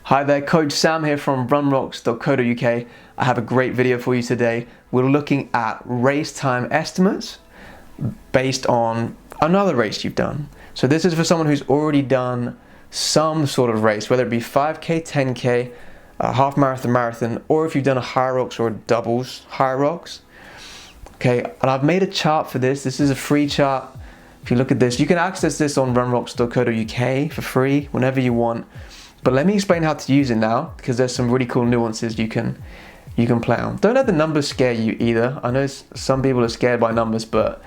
Hi there, Coach Sam here from runrox.co.uk. I have a great video for you today. We're looking at race time estimates based on another race you've done. So this is for someone who's already done some sort of race, whether it be 5K, 10K, a half marathon, marathon, or if you've done a Hyrox or a doubles Hyrox. Okay, and I've made a chart for this. This is a free chart. If you look at this, you can access this on runrox.co.uk for free whenever you want. But let me explain how to use it now, because there's some really cool nuances you can play on. Don't let the numbers scare you either. I know some people are scared by numbers, but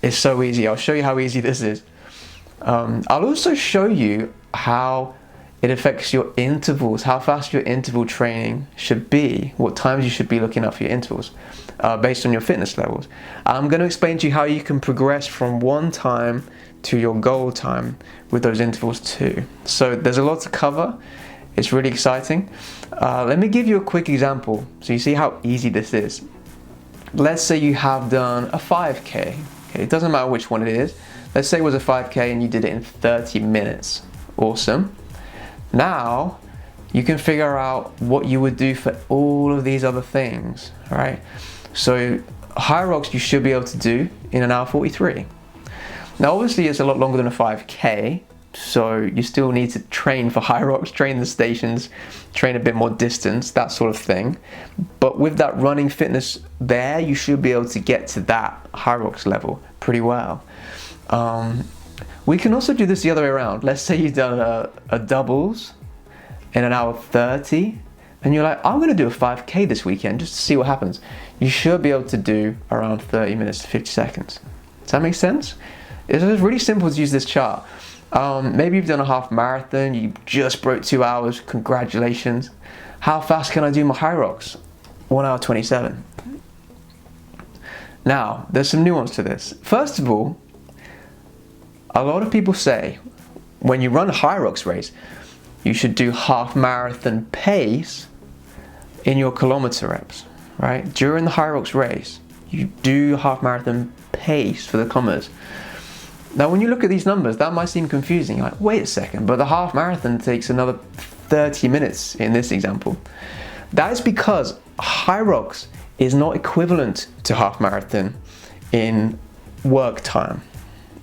it's so easy. I'll show you how easy this is. I'll also show you how it affects your intervals, how fast your interval training should be, what times you should be looking up for your intervals based on your fitness levels. I'm going to explain to you how you can progress from one time to your goal time with those intervals too. So there's a lot to cover. It's really exciting. Let me give you a quick example so you see how easy this is. Let's say you have done a 5K. Okay, it doesn't matter which one it is. Let's say it was a 5K and you did it in 30 minutes. Awesome. Now you can figure out what you would do for all of these other things, all right? So Hyrox you should be able to do in an hour 43. Now obviously it's a lot longer than a 5K, so you still need to train for Hyrox, train the stations, train a bit more distance, that sort of thing. But with that running fitness there, you should be able to get to that Hyrox level pretty well. We can also do this the other way around. Let's say you've done a doubles in an hour 30, and you're like, I'm gonna do a 5K this weekend just to see what happens. You should be able to do around 30 minutes to 50 seconds. Does that make sense? It's really simple to use this chart. Maybe you've done a half marathon, you just broke 2 hours, congratulations. How fast can I do my Hyrox? 1 hour 27. Now, there's some nuance to this. First of all, a lot of people say when you run a Hyrox race, you should do half marathon pace in your kilometer reps, right? During the Hyrox race, you do half marathon pace for the kilometers. Now, when you look at these numbers, that might seem confusing. You're like, wait a second, but the half marathon takes another 30 minutes in this example. That is because Hyrox is not equivalent to half marathon in work time.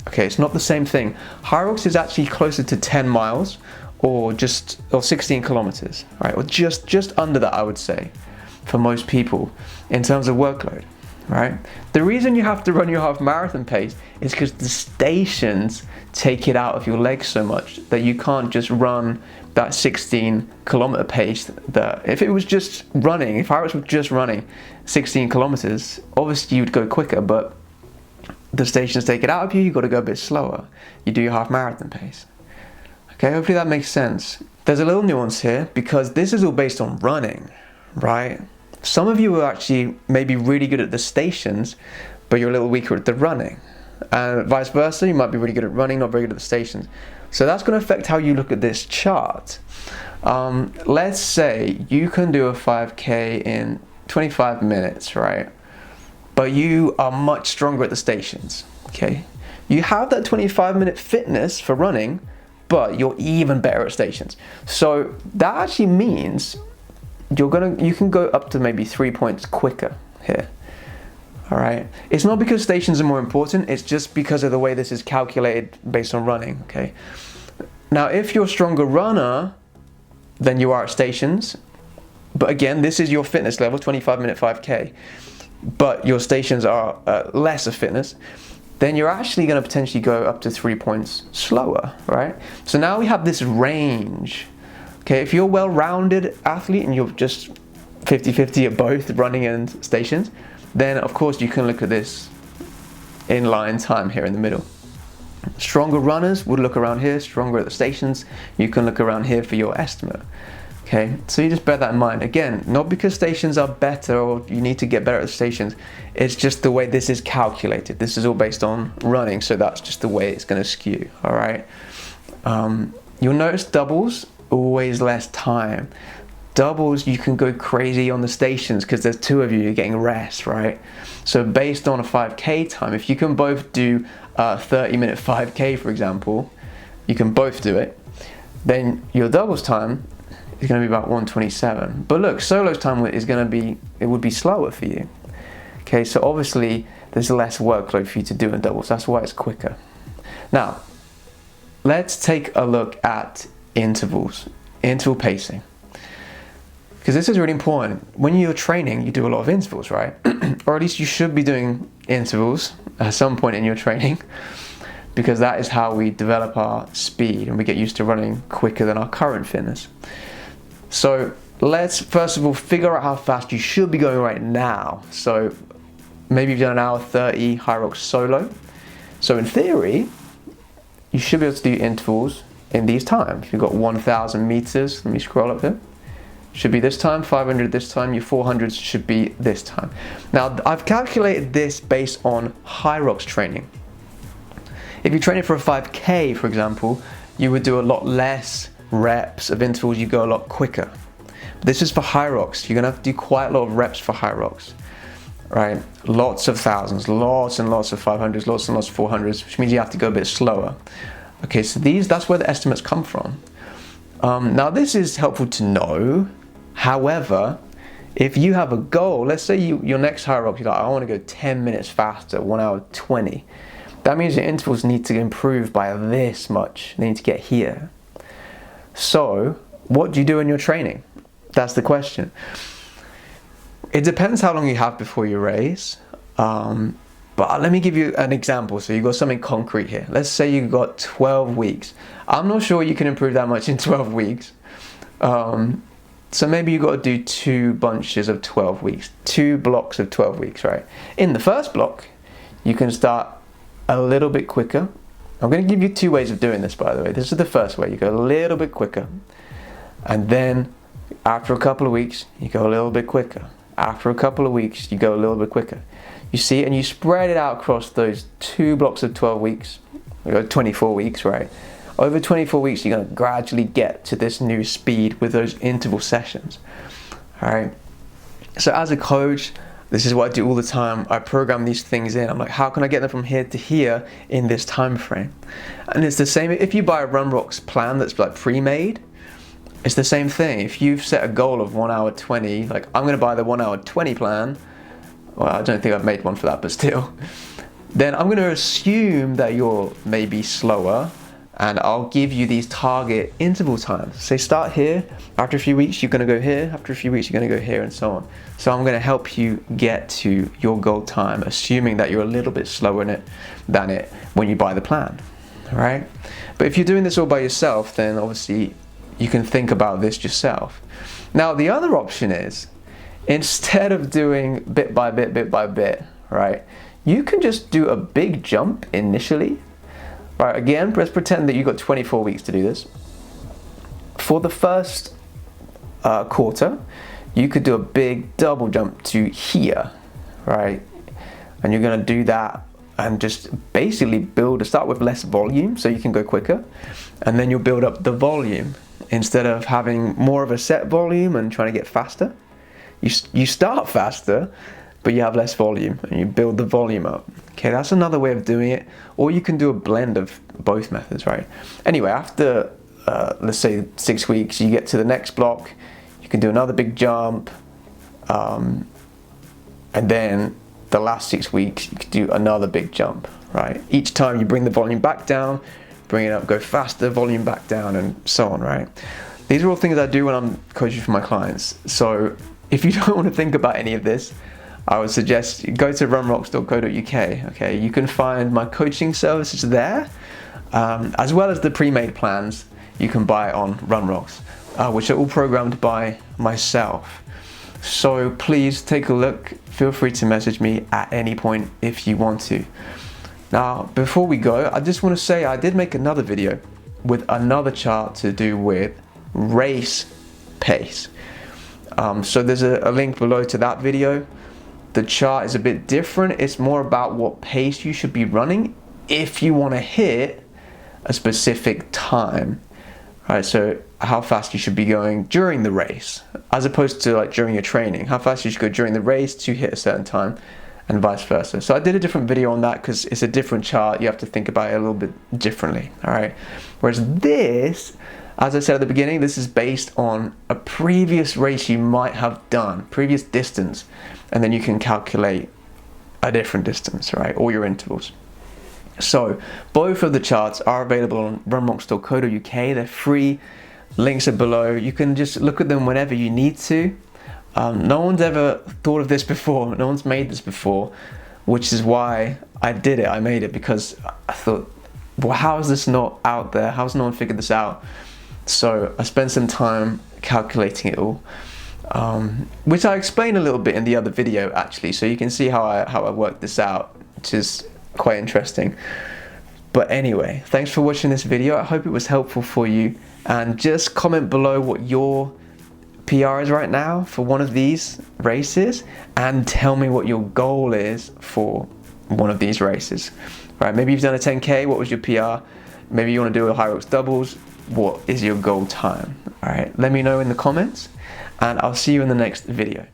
Okay, it's not the same thing. Hyrox is actually closer to 10 miles or 16 kilometers, right? Or just under that, I would say, for most people in terms of workload. Right? The reason you have to run your half marathon pace is because the stations take it out of your legs so much that you can't just run that 16 kilometer pace. That if it was just running, if Hyrox was just running 16 kilometers, obviously you'd go quicker, but the stations take it out of you, you've got to go a bit slower. You do your half marathon pace. Okay, hopefully that makes sense. There's a little nuance here because this is all based on running, right? Some of you are actually maybe really good at the stations, but you're a little weaker at the running. And vice versa, you might be really good at running, not very good at the stations. So that's going to affect how you look at this chart. Let's say you can do a 5K in 25 minutes, right? But you are much stronger at the stations, okay? You have that 25-minute fitness for running, but you're even better at stations. So that actually means you can go up to maybe 3 points quicker here. All right. It's not because stations are more important. It's just because of the way this is calculated based on running. Okay. Now, if you're a stronger runner than you are at stations, but again, this is your fitness level, 25-minute 5K, but your stations are less of fitness, then you're actually going to potentially go up to 3 points slower. Right. So now we have this range. Okay, if you're a well-rounded athlete and you're just 50-50 at both running and stations, then of course you can look at this in-line time here in the middle. Stronger runners would look around here, stronger at the stations, you can look around here for your estimate. Okay, so you just bear that in mind. Again, not because stations are better or you need to get better at the stations, it's just the way this is calculated. This is all based on running, so that's just the way it's going to skew, all right? You'll notice doubles, always less time. Doubles, you can go crazy on the stations because there's two of you, you're getting rest, right? So based on a 5K time, if you can both do a 30-minute 5K, for example, you can both do it, then your doubles time is going to be about 127. But look, solo's time is going to be, it would be slower for you. Okay, so obviously there's less workload for you to do in doubles. That's why it's quicker. Now, let's take a look at intervals, interval pacing. Because this is really important. When you're training, you do a lot of intervals, right? Or at least you should be doing intervals at some point in your training, because that is how we develop our speed and we get used to running quicker than our current fitness. So let's first of all figure out how fast you should be going right now. So maybe you've done an hour 30 Hyrox solo. So in theory, you should be able to do intervals in these times. You've got 1,000 meters. Let me scroll up here. Should be this time, 500 this time, your 400s should be this time. Now, I've calculated this based on Hyrox training. If you're training for a 5K, for example, you would do a lot less reps of intervals, you go a lot quicker. This is for Hyrox. You're gonna have to do quite a lot of reps for Hyrox, right? Lots of thousands, lots and lots of 500s, lots and lots of 400s, which means you have to go a bit slower. Okay, so that's where the estimates come from. Now this is helpful to know. However, if you have a goal, let's say your next Hyrox, you're like, I want to go 10 minutes faster, 1 hour 20. That means your intervals need to improve by this much. They need to get here. So, what do you do in your training? That's the question. It depends how long you have before your race. But let me give you an example. So you've got something concrete here. Let's say you've got 12 weeks. I'm not sure you can improve that much in 12 weeks. So maybe you've got to do 2 bunches of 12 weeks, 2 blocks of 12 weeks, right? In the first block, you can start a little bit quicker. I'm going to give you 2 ways of doing this, by the way. This is the first way. You go a little bit quicker. And then after a couple of weeks, you go a little bit quicker. After a couple of weeks, you go a little bit quicker. You see, and you spread it out across those 2 blocks of 12 weeks, 24 weeks, right? Over 24 weeks, you're going to gradually get to this new speed with those interval sessions. All right. So as a coach, this is what I do all the time. I program these things in. I'm like, how can I get them from here to here in this time frame? And it's the same if you buy a Hyrox plan that's like pre-made. It's the same thing. If you've set a goal of 1 hour 20, like I'm going to buy the 1 hour 20 plan. Well, I don't think I've made one for that, but still. Then I'm going to assume that you're maybe slower, and I'll give you these target interval times. Say start here, after a few weeks you're going to go here, after a few weeks you're going to go here, and so on. So I'm going to help you get to your goal time, assuming that you're a little bit slower than it when you buy the plan, all right? But if you're doing this all by yourself, then obviously you can think about this yourself. Now the other option is, instead of doing bit by bit, right, you can just do a big jump initially. Right, again, let's pretend that you've got 24 weeks to do this. For the first quarter, you could do a big double jump to here, right? And you're gonna do that and just basically start with less volume so you can go quicker. And then you'll build up the volume. Instead of having more of a set volume and trying to get faster, you start faster, but you have less volume and you build the volume up. Okay, that's another way of doing it. Or you can do a blend of both methods, right? Anyway, after let's say 6 weeks, you get to the next block, you can do another big jump, and then the last 6 weeks, you can do another big jump, right? Each time you bring the volume back down, bring it up, go faster, volume back down, and so on, right? These are all things I do when I'm coaching for my clients. So if you don't want to think about any of this, I would suggest you go to runrox.co.uk. Okay, you can find my coaching services there, as well as the pre-made plans you can buy on Runrox, which are all programmed by myself. So please take a look. Feel free to message me at any point if you want to. Now, before we go, I just want to say I did make another video with another chart to do with race pace. So there's a link below to that video. The chart is a bit different. It's more about what pace you should be running if you want to hit a specific time. Right, so how fast you should be going during the race, as opposed to like during your training. How fast you should go during the race to hit a certain time, and vice versa. So I did a different video on that because it's a different chart. You have to think about it a little bit differently. All right. Whereas this, As I said at the beginning, this is based on a previous race you might have done, previous distance, and then you can calculate a different distance, right? All your intervals. So both of the charts are available on runmonks.co.uk. They're free. Links are below. You can just look at them whenever you need to. No one's ever thought of this before. No one's made this before, which is why I did it. I made it because I thought, well, how is this not out there? How's no one figured this out? So I spent some time calculating it all, which I explained a little bit in the other video actually. So you can see how I worked this out, which is quite interesting. But anyway, thanks for watching this video. I hope it was helpful for you, and just comment below what your PR is right now for one of these races, and tell me what your goal is for one of these races. Right, maybe you've done a 10K, what was your PR? Maybe you want to do a Hyrox doubles, what is your goal time? All right, let me know in the comments, and I'll see you in the next video.